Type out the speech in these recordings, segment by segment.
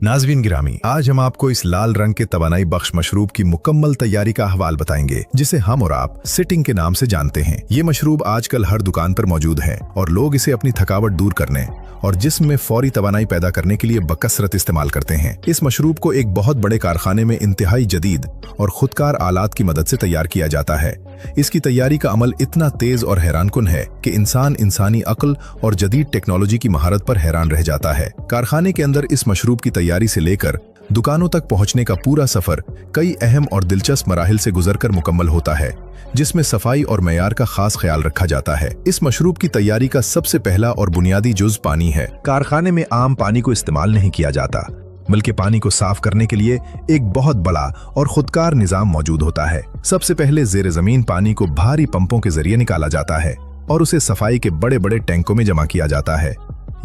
नाज़रीन गिरामी, आज हम आपको इस लाल रंग के तवानाई बख्श मशरूब की मुकम्मल तैयारी का अहवाल बताएंगे, जिसे हम और आप सिटिंग के नाम से जानते हैं। ये मशरूब आजकल हर दुकान पर मौजूद है और लोग इसे अपनी थकावट दूर करने और जिस्म में फौरी तवानाई पैदा करने के लिए बकसरत इस्तेमाल करते हैं। इस मशरूब को एक बहुत बड़े कारखाने में इंतहाई जदीद और खुदकार आलात की मदद से तैयार किया जाता है। इसकी तैयारी का अमल इतना तेज और हैरानकुन है कि इंसान इंसानी अक्ल और जदीद टेक्नोलॉजी की महारत पर हैरान रह जाता है। कारखाने के अंदर इस मशरूब की तैयारी से लेकर दुकानों तक पहुंचने का पूरा सफर कई अहम और दिलचस्प मराहिल से गुजरकर मुकम्मल होता है, जिसमें सफाई और मयार का खास ख्याल रखा जाता है। इस मशरूब की तैयारी का सबसे पहला और बुनियादी जुज़ पानी है। कारखाने में आम पानी को इस्तेमाल नहीं किया जाता, बल्कि पानी को साफ करने के लिए एक बहुत बड़ा और खुदकार निजाम मौजूद होता है। सबसे पहले ज़ेर ज़मीन पानी को भारी पंपों के जरिए निकाला जाता है और उसे सफाई के बड़े बड़े टैंकों में जमा किया जाता है।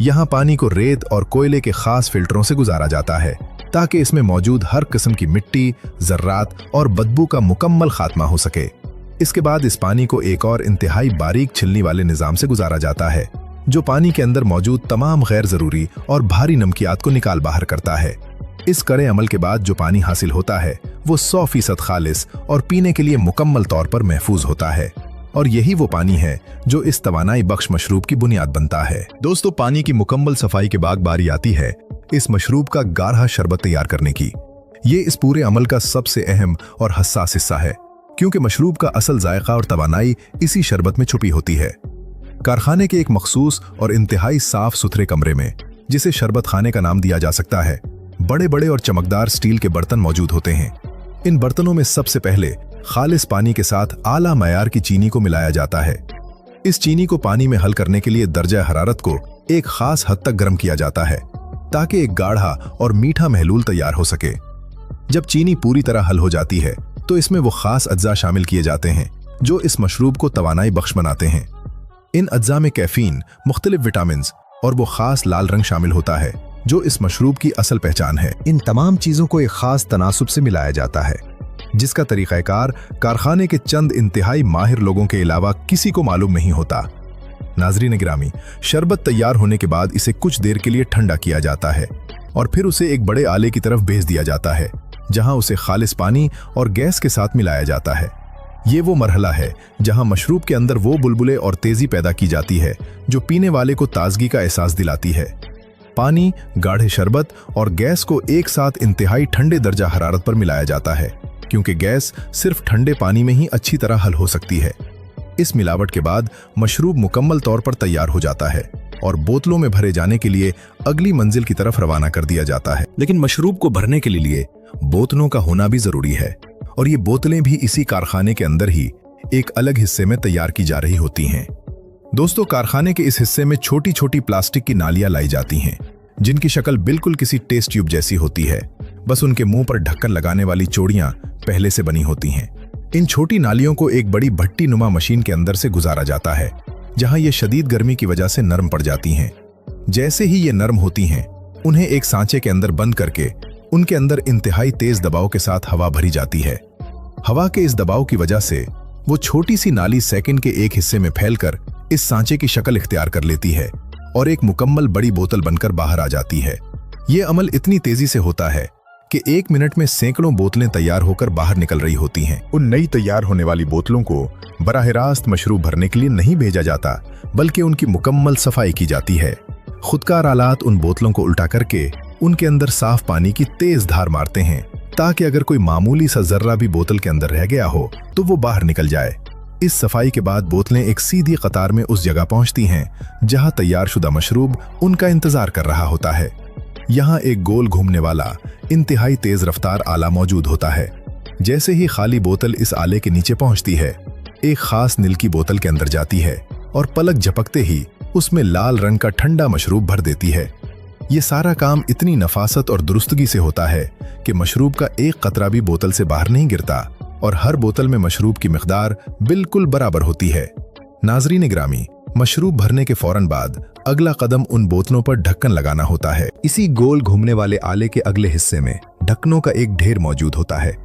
यहाँ पानी को रेत और कोयले के खास फिल्टरों से गुजारा जाता है ताकि इसमें मौजूद हर किस्म की मिट्टी, जर्रात और बदबू का मुकम्मल खात्मा हो सके। इसके बाद इस पानी को एक और इंतहाई बारीक छिलनी वाले निजाम से गुजारा जाता है, जो पानी के अंदर मौजूद तमाम गैर जरूरी और भारी नमकियात को निकाल बाहर करता है। इस कड़े अमल के बाद जो पानी हासिल होता है वो 100% खालिस और पीने के लिए मुकम्मल तौर पर महफूज होता है, और यही वो पानी है जो इस तवानाई बख्श मशरूब की बुनियाद बनता है। दोस्तों, पानी की मुकम्मल सफाई के बाद बारी आती है इस मशरूब का गाढ़ा शरबत तैयार करने की। ये इस पूरे अमल का सबसे अहम और हसास हिस्सा है, क्योंकि मशरूब का असल जायका और तवानाई इसी शरबत में छुपी होती है। कारखाने के एक मखसूस और इंतहाई साफ सुथरे कमरे में, जिसे शरबत खाने का नाम दिया जा सकता है, बड़े बड़े और चमकदार स्टील के बर्तन मौजूद होते हैं। इन बर्तनों में सबसे पहले खालिस पानी के साथ आला मयार की चीनी को मिलाया जाता है। इस चीनी को पानी में हल करने के लिए दर्जा हरारत को एक खास हद तक गर्म किया जाता है ताकि एक गाढ़ा और मीठा महलूल तैयार हो सके। जब चीनी पूरी तरह हल हो जाती है तो इसमें वो खास अज्जा शामिल किए जाते हैं जो इस मशरूब को तवानाई बख्श बनाते हैं। इन अज्जा में कैफीन, मुख्तलिफ विटामिन और वो खास लाल रंग शामिल होता है जो इस मशरूब की असल पहचान है। इन तमाम चीजों को एक खास तनासुब से मिलाया जाता है, जिसका तरीक़ाकार कारखाने के चंद इंतहाई माहिर लोगों के अलावा किसी को मालूम नहीं होता। नाज़रीन गिरामी, शरबत तैयार होने के बाद इसे कुछ देर के लिए ठंडा किया जाता है और फिर उसे एक बड़े आले की तरफ भेज दिया जाता है, जहां उसे खालिस पानी और गैस के साथ मिलाया जाता है। ये वो मरहला है जहां मशरूब के अंदर वो बुलबुले और तेजी पैदा की जाती है जो पीने वाले को ताजगी का एहसास दिलाती है। पानी, गाढ़े शरबत और गैस को एक साथ इंतहाई ठंडे दर्जा हरारत पर मिलाया जाता है, क्योंकि गैस सिर्फ ठंडे पानी में ही अच्छी तरह हल हो सकती है। इस मिलावट के बाद मशरूब मुकम्मल तौर पर तैयार हो जाता है और बोतलों में भरे जाने के लिए अगली मंजिल की तरफ रवाना कर दिया जाता है। लेकिन मशरूब को भरने के लिए बोतलों का होना भी जरूरी है, और ये बोतलें भी इसी कारखाने के अंदर ही एक अलग हिस्से में तैयार की जा रही होती हैं। दोस्तों, कारखाने के इस हिस्से में छोटी छोटी प्लास्टिक की नालियां लाई जाती हैं, जिनकी शक्ल बिल्कुल किसी टेस्ट ट्यूब जैसी होती है। बस उनके मुंह पर ढक्कन लगाने वाली चोड़ियां पहले से बनी होती हैं। इन छोटी नालियों को एक बड़ी भट्टी नुमा मशीन के अंदर से गुजारा जाता है, जहां ये शदीद गर्मी की वजह से नरम पड़ जाती हैं। जैसे ही ये नरम होती हैं, उन्हें एक सांचे के अंदर बंद करके उनके अंदर इंतहाई तेज दबाव के साथ हवा भरी जाती है। हवा के इस दबाव की वजह से वो छोटी सी नाली सेकंड के एक हिस्से में फैलकर इस सांचे की शक्ल इख्तियार कर लेती है और एक मुकम्मल बड़ी बोतल बनकर बाहर आ जाती है। ये अमल इतनी तेजी से होता है कि 1 मिनट में सैकड़ों बोतलें तैयार होकर बाहर निकल रही होती हैं। उन नई तैयार होने वाली बोतलों को बराह रास्त मशरूब भरने के लिए नहीं भेजा जाता, बल्कि उनकी मुकम्मल सफाई की जाती है। खुदकार आलात उन बोतलों को उल्टा करके उनके अंदर साफ पानी की तेज धार मारते हैं, ताकि अगर कोई मामूली सा जर्रा भी बोतल के अंदर रह गया हो तो वो बाहर निकल जाए। इस सफाई के बाद बोतलें एक सीधी कतार में उस जगह पहुंचती हैं जहां तैयार शुदा मशरूब उनका इंतजार कर रहा होता है। यहाँ एक गोल घूमने वाला इंतहाई तेज रफ्तार आला मौजूद होता है। जैसे ही खाली बोतल इस आले के नीचे पहुंचती है, एक खास निल की बोतल के अंदर जाती है और पलक झपकते ही उसमें लाल रंग का ठंडा मशरूब भर देती है। ये सारा काम इतनी नफासत और दुरुस्तगी से होता है कि मशरूब का एक कतरा भी बोतल से बाहर नहीं गिरता और हर बोतल में मशरूब की मिकदार बिल्कुल बराबर होती है। नाज़रीन गिरामी, मशरूब भरने के फौरन बाद अगला कदम उन बोतलों पर ढक्कन लगाना होता है। इसी गोल घूमने वाले आले के अगले हिस्से में ढक्कनों का एक ढेर मौजूद होता है।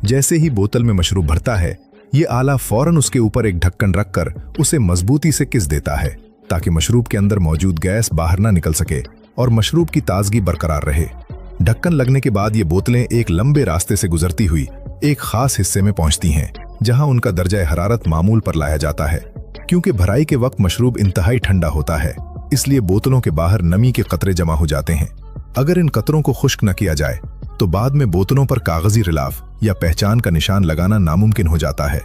जैसे ही बोतल में मशरूब भरता है, ये आला फौरन उसके ऊपर एक ढक्कन रखकर उसे मजबूती से किस देता है, ताकि मशरूब के अंदर मौजूद गैस बाहर ना निकल सके और मशरूब की ताजगी बरकरार रहे। ढक्कन लगने के बाद ये बोतलें एक लंबे रास्ते से गुजरती हुई एक खास हिस्से में पहुंचती हैं, जहां उनका दर्जा हरारत मामूल पर लाया जाता है। क्योंकि भराई के वक्त मशरूब इंतहाई ठंडा होता है, इसलिए बोतलों के बाहर नमी के कतरे जमा हो जाते हैं। अगर इन कतरों को खुश्क न किया जाए तो बाद में बोतलों पर कागजी रिलाफ या पहचान का निशान लगाना नामुमकिन हो जाता है।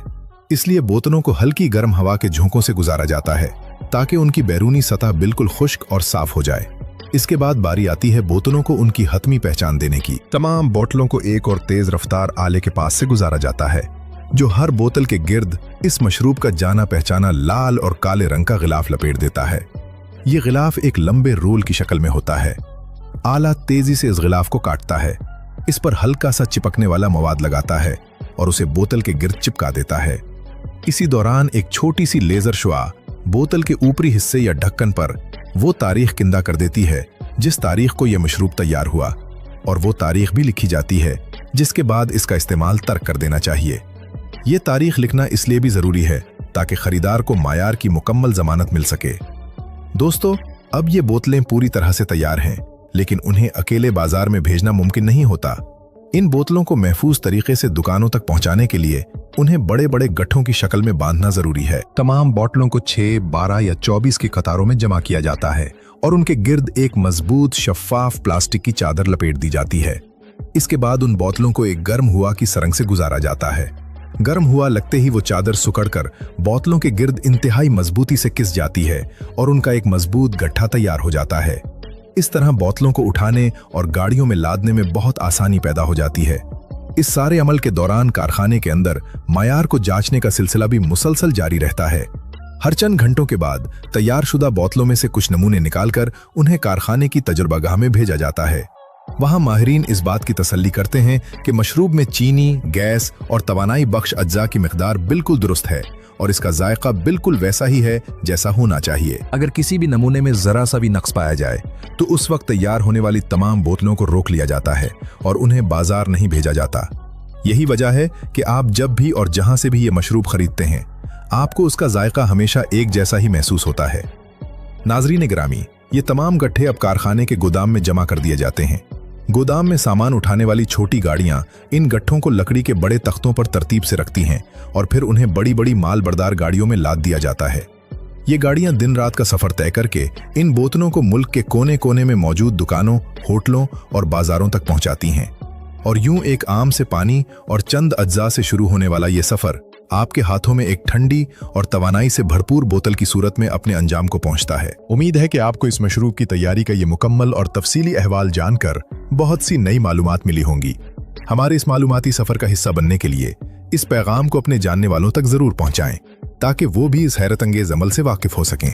इसलिए बोतलों को हल्की गर्म हवा के झोंकों से गुजारा जाता है ताकि उनकी बैरूनी सतह बिल्कुल खुश्क और साफ हो जाए। इसके बाद बारी आती है बोतलों को उनकी हतमी पहचान देने की। तमाम बोतलों को एक और तेज रफ्तार आले के पास से गुजारा जाता है, जो हर बोतल के गिर्द इस मशरूब का जाना पहचाना लाल और काले रंग का गिलाफ लपेट देता है। ये गिलाफ एक लंबे रोल की शक्ल में होता है। आला तेजी से इस गिलाफ को काटता है, इस पर हल्का सा चिपकने वाला मवाद लगाता है और उसे बोतल के गिर्द चिपका देता है। इसी दौरान एक छोटी सी लेजर शुआ बोतल के ऊपरी हिस्से या ढक्कन पर वो तारीख किंदा कर देती है जिस तारीख को यह मशरूब तैयार हुआ, और वो तारीख भी लिखी जाती है जिसके बाद इसका इस्तेमाल तर्क कर देना चाहिए। ये तारीख लिखना इसलिए भी जरूरी है ताकि खरीदार को मायार की मुकम्मल जमानत मिल सके। दोस्तों, अब ये बोतलें पूरी तरह से तैयार हैं, लेकिन उन्हें अकेले बाजार में भेजना मुमकिन नहीं होता। इन बोतलों को महफूज तरीके से दुकानों तक पहुंचाने के लिए उन्हें बड़े बड़े गट्ठों की शक्ल में बांधना जरूरी है। तमाम बोतलों को 6, 12 या 24 की कतारों में जमा किया जाता है और उनके गिर्द एक मजबूत शफ्फाफ प्लास्टिक की चादर लपेट दी जाती है। इसके बाद उन बोतलों को एक गर्म हुआ की सरंग से गुजारा जाता है। गर्म हुआ लगते ही वो चादर सुकड़कर बोतलों के गिर्द इंतहाई मजबूती से किस जाती है और उनका एक मजबूत गट्ठा तैयार हो जाता है। इस तरह बोतलों को उठाने और गाड़ियों में लादने में बहुत आसानी पैदा हो जाती है। इस सारे अमल के दौरान कारखाने के अंदर मायार को जांचने का सिलसिला भी मुसलसल जारी रहता है। हर चंद घंटों के बाद तैयारशुदा बोतलों में से कुछ नमूने निकालकर उन्हें कारखाने की तजुर्बागाह में भेजा जाता है। वहां माहिरीन इस बात की तसल्ली करते हैं कि मशरूब में चीनी, गैस और तवानाई बख्श अज्जा की मिकदार बिल्कुल दुरुस्त है और इसका जायका बिल्कुल वैसा ही है जैसा होना चाहिए। अगर किसी भी नमूने में जरा सा भी नक्स पाया जाए तो उस वक्त तैयार होने वाली तमाम बोतलों को रोक लिया जाता है और उन्हें बाजार नहीं भेजा जाता। यही वजह है कि आप जब भी और जहां से भी ये मशरूब खरीदते हैं, आपको उसका जायका हमेशा एक जैसा ही महसूस होता है। नाजरीन गिरामी, ये तमाम गट्ठे अब कारखाने के गोदाम में जमा कर दिए जाते हैं। गोदाम में सामान उठाने वाली छोटी गाड़ियां इन गट्ठों को लकड़ी के बड़े तख्तों पर तरतीब से रखती हैं और फिर उन्हें बड़ी बड़ी माल बरदार गाड़ियों में लाद दिया जाता है। ये गाड़ियां दिन रात का सफर तय करके इन बोतलों को मुल्क के कोने कोने में मौजूद दुकानों, होटलों और बाजारों तक पहुंचाती हैं। और यूं एक आम से पानी और चंद अज्जा से शुरू होने वाला ये सफर आपके हाथों में एक ठंडी और तवानाई से भरपूर बोतल की सूरत में अपने अंजाम को पहुंचता है। उम्मीद है कि आपको इस मशरूब की तैयारी का ये मुकम्मल और तफसीली अहवाल जानकर बहुत सी नई मालूमात मिली होंगी। हमारे इस मालूमाती सफर का हिस्सा बनने के लिए इस पैगाम को अपने जानने वालों तक जरूर पहुंचाएं ताकि वो भी इस हैरत अंगेज अमल से वाकिफ हो सकें।